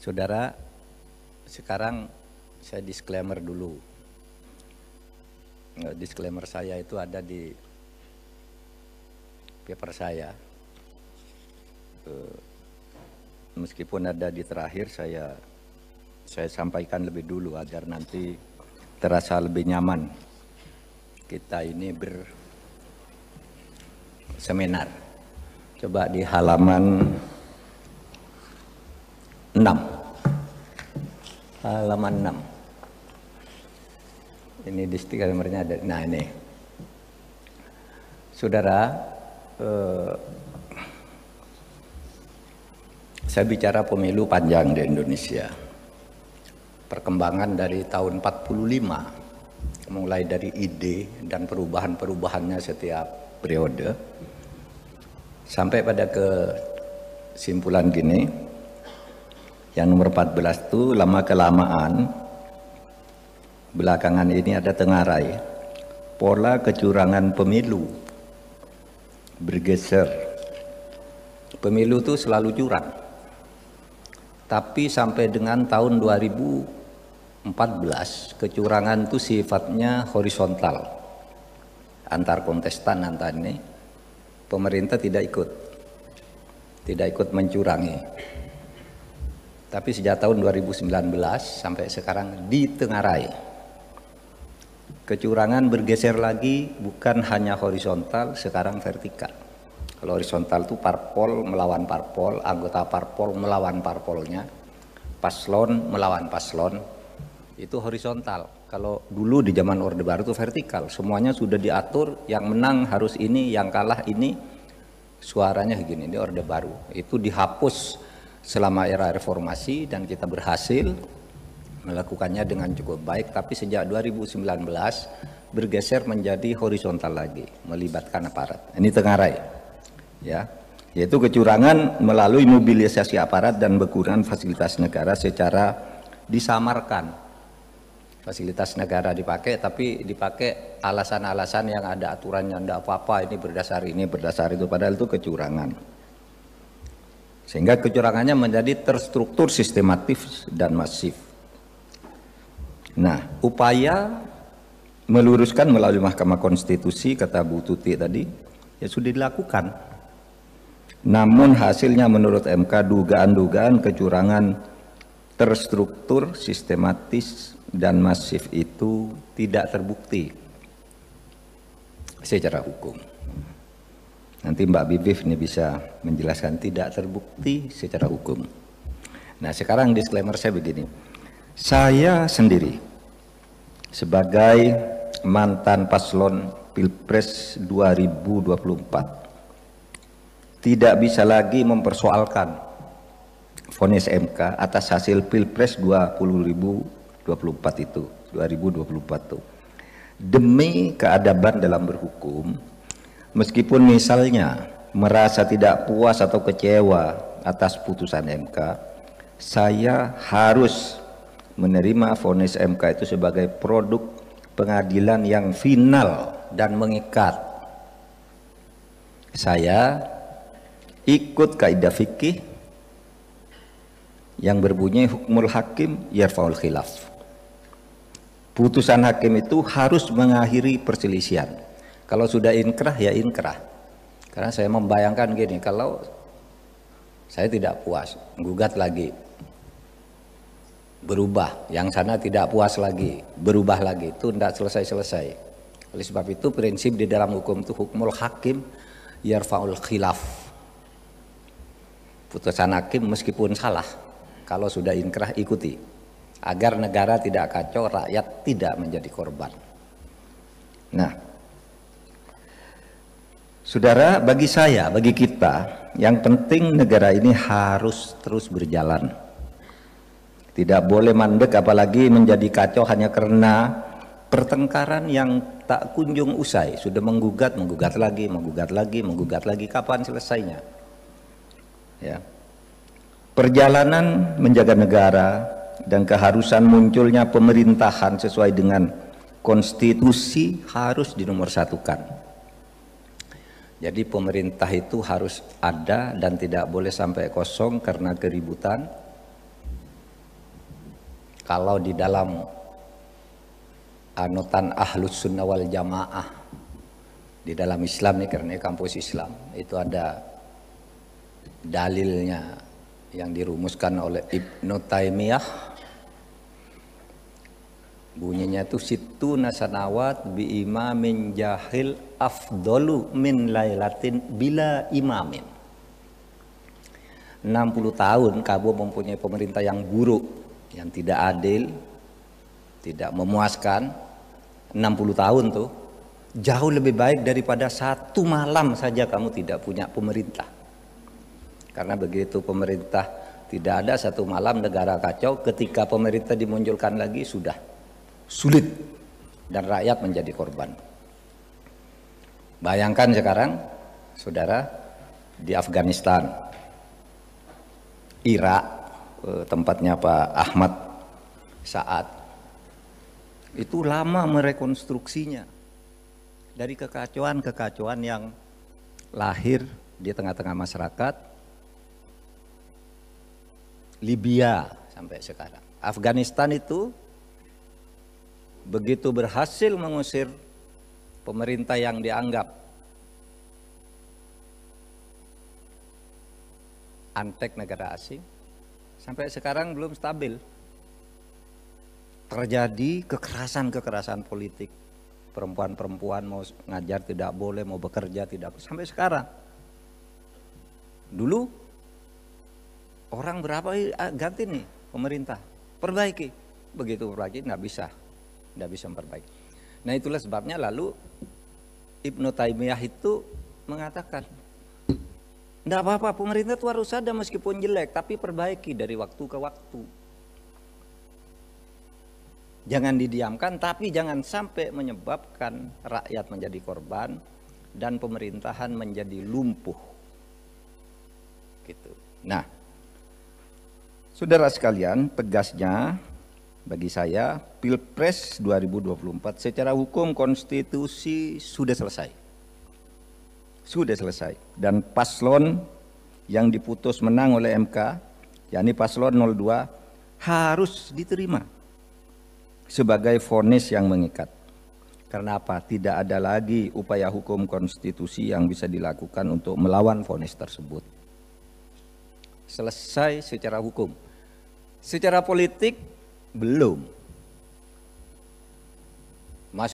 Saudara, sekarang saya disclaimer dulu. Disclaimer saya itu ada di paper saya. Meskipun ada di terakhir, saya sampaikan lebih dulu agar nanti terasa lebih nyaman. Kita ini berseminar. Coba di halaman 6. Halaman 6. Ini disclaimer-nya ada. Nah, ini. Saudara, saya bicara pemilu panjang di Indonesia. Perkembangan dari tahun 45, mulai dari ide dan perubahan-perubahannya setiap periode, sampai pada kesimpulan gini, yang nomor 14 itu lama-kelamaan, belakangan ini ada tengarai, pola kecurangan pemilu bergeser. Pemilu itu selalu curang. Tapi sampai dengan tahun 2014, kecurangan itu sifatnya horizontal. Antar kontestan, antar ini, pemerintah tidak ikut mencurangi. Tapi sejak tahun 2019 sampai sekarang ditengarai. Kecurangan bergeser lagi, bukan hanya horizontal, sekarang vertikal. Kalau horizontal itu parpol melawan parpol, anggota parpol melawan parpolnya, paslon melawan paslon, itu horizontal. Kalau dulu di zaman Orde Baru itu vertikal, semuanya sudah diatur, yang menang harus ini, yang kalah ini, suaranya begini. Di Orde Baru itu dihapus selama era reformasi dan kita berhasil melakukannya dengan cukup baik. Tapi sejak 2019 bergeser menjadi horizontal lagi, melibatkan aparat. Ini tengarai, ya, yaitu kecurangan melalui mobilisasi aparat dan berkurang fasilitas negara secara disamarkan. Fasilitas negara dipakai, tapi dipakai alasan-alasan yang ada aturannya, tidak apa-apa, ini berdasar itu, padahal itu kecurangan. Sehingga kecurangannya menjadi terstruktur, sistematis dan masif. Nah, upaya meluruskan melalui Mahkamah Konstitusi, kata Bu Tuti tadi, ya sudah dilakukan. Namun hasilnya menurut MK, dugaan-dugaan kecurangan terstruktur, sistematis dan masif itu tidak terbukti secara hukum. Nanti Mbak Bibif ini bisa menjelaskan, tidak terbukti secara hukum. Nah, sekarang disclaimer saya begini. Saya sendiri sebagai mantan paslon Pilpres 2024 tidak bisa lagi mempersoalkan vonis MK atas hasil Pilpres 2024 itu, 2024 itu. Demi keadaban dalam berhukum, meskipun misalnya merasa tidak puas atau kecewa atas putusan MK, saya harus menerima vonis MK itu sebagai produk pengadilan yang final dan mengikat. Saya ikut kaidah fikih yang berbunyi hukmul hakim yarfaul khilaf. Putusan hakim itu harus mengakhiri perselisihan. Kalau sudah inkrah, ya inkrah. Karena saya membayangkan gini, kalau saya tidak puas, gugat lagi, berubah, yang sana tidak puas lagi, berubah lagi, itu tidak selesai-selesai. Oleh sebab itu prinsip di dalam hukum itu hukmul hakim yarfaul khilaf. Putusan hakim meskipun salah, kalau sudah inkrah ikuti, agar negara tidak kacau, rakyat tidak menjadi korban. Nah, saudara, bagi saya, bagi kita, yang penting negara ini harus terus berjalan. Tidak boleh mandek, apalagi menjadi kacau hanya karena pertengkaran yang tak kunjung usai. Sudah menggugat lagi, kapan selesainya? Ya. Perjalanan menjaga negara dan keharusan munculnya pemerintahan sesuai dengan konstitusi harus dinomorsatukan. Jadi pemerintah itu harus ada dan tidak boleh sampai kosong karena keributan, Kalau di dalam anutan Ahlus Sunnah wal Jamaah, di dalam Islam nih, karena kampus Islam, itu ada dalilnya yang dirumuskan oleh Ibnu Taimiyah. Bunyinya itu situ nasanawat bi imamin jahil afdolu min lailatin bila imamin. 60 tahun kamu mempunyai pemerintah yang buruk, yang tidak adil, tidak memuaskan. 60 tahun tuh jauh lebih baik daripada satu malam saja kamu tidak punya pemerintah. Karena begitu pemerintah tidak ada, satu malam negara kacau, ketika pemerintah dimunculkan lagi sudah sulit dan rakyat menjadi korban. Bayangkan sekarang saudara di Afghanistan, Irak, tempatnya Pak Ahmad Saad, itu lama merekonstruksinya dari kekacauan yang lahir di tengah-tengah masyarakat. Libya sampai sekarang. Afghanistan itu begitu berhasil mengusir pemerintah yang dianggap antek negara asing, sampai sekarang belum stabil. Terjadi kekerasan politik. Perempuan-perempuan mau ngajar tidak boleh, mau bekerja tidak boleh, sampai sekarang. Dulu orang berapa ganti nih pemerintah, perbaiki, begitu perbaiki nggak bisa memperbaiki. Nah itulah sebabnya lalu Ibnu Taimiyah itu mengatakan, nggak apa-apa pemerintah itu harus ada meskipun jelek, tapi perbaiki dari waktu ke waktu. Jangan didiamkan, tapi jangan sampai menyebabkan rakyat menjadi korban dan pemerintahan menjadi lumpuh. Gitu. Nah, saudara sekalian, tegasnya bagi saya Pilpres 2024 secara hukum konstitusi sudah selesai. Sudah selesai. Dan paslon yang diputus menang oleh MK, yakni paslon 02, harus diterima sebagai vonis yang mengikat. Karena apa? Tidak ada lagi upaya hukum konstitusi yang bisa dilakukan untuk melawan vonis tersebut. Selesai secara hukum. Secara politik belum.